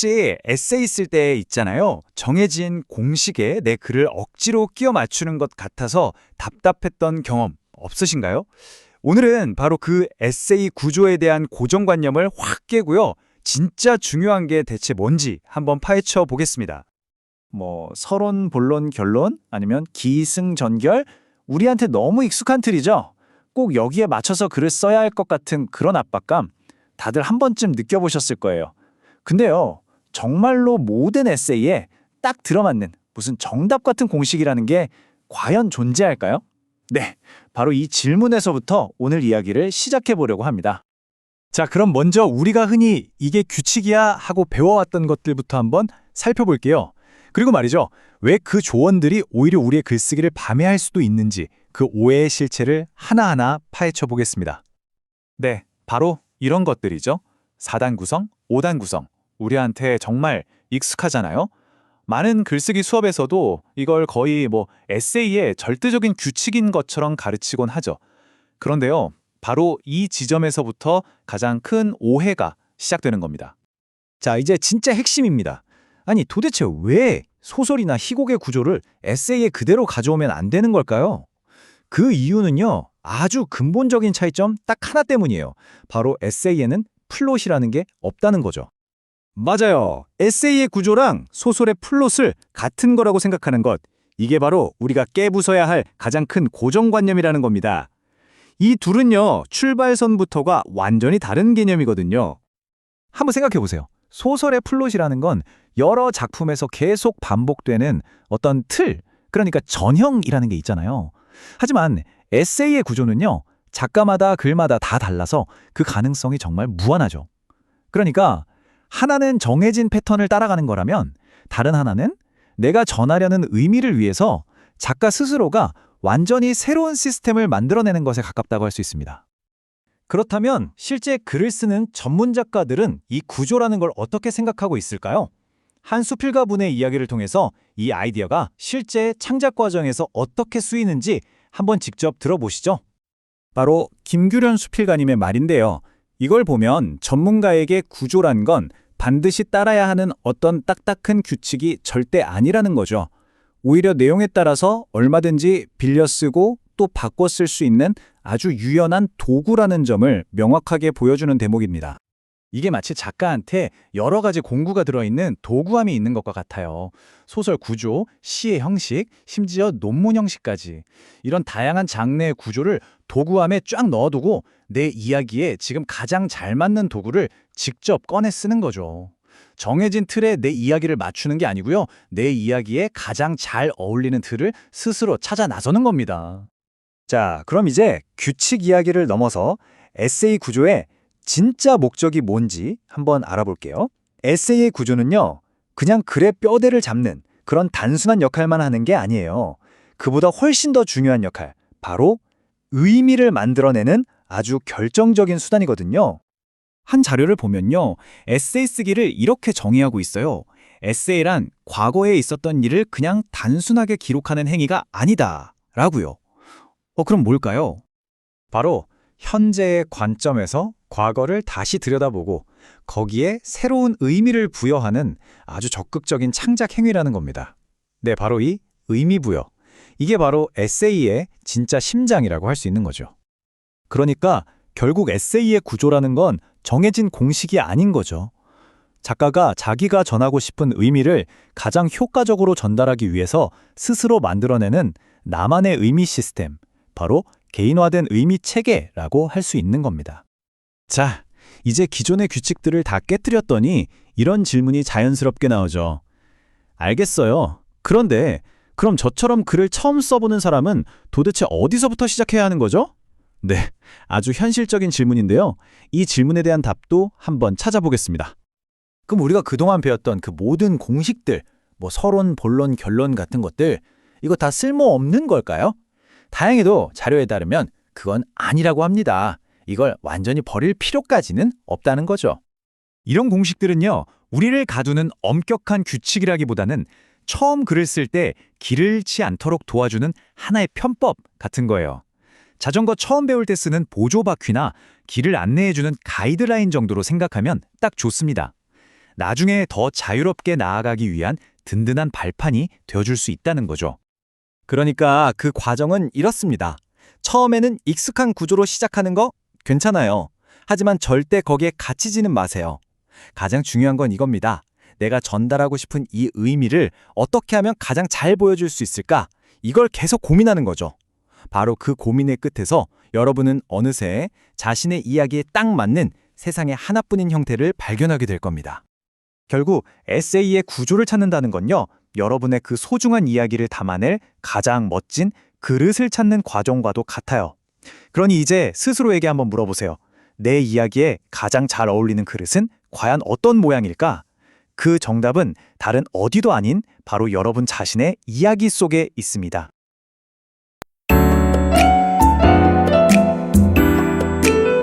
혹시 에세이 쓸 때 있잖아요. 정해진 공식에 내 글을 억지로 끼워 맞추는 것 같아서 답답했던 경험 없으신가요? 오늘은 바로 그 에세이 구조에 대한 고정관념을 확 깨고요. 진짜 중요한 게 대체 뭔지 한번 파헤쳐 보겠습니다. 서론, 본론, 결론 아니면 기승전결? 우리한테 너무 익숙한 틀이죠? 꼭 여기에 맞춰서 글을 써야 할 것 같은 그런 압박감 다들 한 번쯤 느껴보셨을 거예요. 근데요, 정말로 모든 에세이에 딱 들어맞는 무슨 정답 같은 공식이라는 게 과연 존재할까요? 네, 바로 이 질문에서부터 오늘 이야기를 시작해 보려고 합니다. 자, 그럼 먼저 우리가 흔히 이게 규칙이야 하고 배워왔던 것들부터 한번 살펴볼게요. 그리고 말이죠, 왜 그 조언들이 오히려 우리의 글쓰기를 방해할 수도 있는지 그 오해의 실체를 하나하나 파헤쳐 보겠습니다. 네, 바로 이런 것들이죠. 4단 구성, 5단 구성. 우리한테 정말 익숙하잖아요. 많은 글쓰기 수업에서도 이걸 거의 에세이의 절대적인 규칙인 것처럼 가르치곤 하죠. 그런데요, 바로 이 지점에서부터 가장 큰 오해가 시작되는 겁니다. 자, 이제 진짜 핵심입니다. 아니, 도대체 왜 소설이나 희곡의 구조를 에세이에 그대로 가져오면 안 되는 걸까요? 그 이유는요, 아주 근본적인 차이점 딱 하나 때문이에요. 바로 에세이에는 플롯이라는 게 없다는 거죠. 맞아요. 에세이의 구조랑 소설의 플롯을 같은 거라고 생각하는 것. 이게 바로 우리가 깨부숴야 할 가장 큰 고정관념이라는 겁니다. 이 둘은요, 출발선부터가 완전히 다른 개념이거든요. 한번 생각해 보세요. 소설의 플롯이라는 건 여러 작품에서 계속 반복되는 어떤 틀, 그러니까 전형이라는 게 있잖아요. 하지만 에세이의 구조는요, 작가마다 글마다 다 달라서 그 가능성이 정말 무한하죠. 그러니까 하나는 정해진 패턴을 따라가는 거라면 다른 하나는 내가 전하려는 의미를 위해서 작가 스스로가 완전히 새로운 시스템을 만들어내는 것에 가깝다고 할 수 있습니다. 그렇다면 실제 글을 쓰는 전문 작가들은 이 구조라는 걸 어떻게 생각하고 있을까요? 한 수필가분의 이야기를 통해서 이 아이디어가 실제 창작 과정에서 어떻게 쓰이는지 한번 직접 들어보시죠. 바로 김규련 수필가님의 말인데요. 이걸 보면 전문가에게 구조란 건 반드시 따라야 하는 어떤 딱딱한 규칙이 절대 아니라는 거죠. 오히려 내용에 따라서 얼마든지 빌려 쓰고 또 바꿔 쓸 수 있는 아주 유연한 도구라는 점을 명확하게 보여주는 대목입니다. 이게 마치 작가한테 여러 가지 공구가 들어있는 도구함이 있는 것과 같아요. 소설 구조, 시의 형식, 심지어 논문 형식까지. 이런 다양한 장르의 구조를 도구함에 쫙 넣어두고 내 이야기에 지금 가장 잘 맞는 도구를 직접 꺼내 쓰는 거죠. 정해진 틀에 내 이야기를 맞추는 게 아니고요. 내 이야기에 가장 잘 어울리는 틀을 스스로 찾아 나서는 겁니다. 자, 그럼 이제 규칙 이야기를 넘어서 에세이 구조의 진짜 목적이 뭔지 한번 알아볼게요. 에세이의 구조는요, 그냥 글의 뼈대를 잡는 그런 단순한 역할만 하는 게 아니에요. 그보다 훨씬 더 중요한 역할, 바로 의미를 만들어내는 아주 결정적인 수단이거든요. 한 자료를 보면요, 에세이 쓰기를 이렇게 정의하고 있어요. 에세이란 과거에 있었던 일을 그냥 단순하게 기록하는 행위가 아니다 라고요. 그럼 뭘까요? 바로 현재의 관점에서 과거를 다시 들여다보고 거기에 새로운 의미를 부여하는 아주 적극적인 창작 행위라는 겁니다. 네, 바로 이 의미 부여. 이게 바로 에세이의 진짜 심장이라고 할 수 있는 거죠. 그러니까 결국 에세이의 구조라는 건 정해진 공식이 아닌 거죠. 작가가 자기가 전하고 싶은 의미를 가장 효과적으로 전달하기 위해서 스스로 만들어내는 나만의 의미 시스템, 바로 개인화된 의미 체계라고 할 수 있는 겁니다. 자, 이제 기존의 규칙들을 다 깨뜨렸더니 이런 질문이 자연스럽게 나오죠. 알겠어요. 그런데 그럼 저처럼 글을 처음 써보는 사람은 도대체 어디서부터 시작해야 하는 거죠? 네, 아주 현실적인 질문인데요. 이 질문에 대한 답도 한번 찾아보겠습니다. 그럼 우리가 그동안 배웠던 그 모든 공식들, 서론, 본론, 결론 같은 것들, 이거 다 쓸모없는 걸까요? 다행히도 자료에 따르면 그건 아니라고 합니다. 이걸 완전히 버릴 필요까지는 없다는 거죠. 이런 공식들은요, 우리를 가두는 엄격한 규칙이라기보다는 처음 글을 쓸 때 길을 잃지 않도록 도와주는 하나의 편법 같은 거예요. 자전거 처음 배울 때 쓰는 보조 바퀴나 길을 안내해주는 가이드라인 정도로 생각하면 딱 좋습니다. 나중에 더 자유롭게 나아가기 위한 든든한 발판이 되어줄 수 있다는 거죠. 그러니까 그 과정은 이렇습니다. 처음에는 익숙한 구조로 시작하는 거 괜찮아요. 하지만 절대 거기에 갇히지는 마세요. 가장 중요한 건 이겁니다. 내가 전달하고 싶은 이 의미를 어떻게 하면 가장 잘 보여줄 수 있을까? 이걸 계속 고민하는 거죠. 바로 그 고민의 끝에서 여러분은 어느새 자신의 이야기에 딱 맞는 세상에 하나뿐인 형태를 발견하게 될 겁니다. 결국 에세이의 구조를 찾는다는 건요, 여러분의 그 소중한 이야기를 담아낼 가장 멋진 그릇을 찾는 과정과도 같아요. 그러니 이제 스스로에게 한번 물어보세요. 내 이야기에 가장 잘 어울리는 그릇은 과연 어떤 모양일까? 그 정답은 다른 어디도 아닌 바로 여러분 자신의 이야기 속에 있습니다.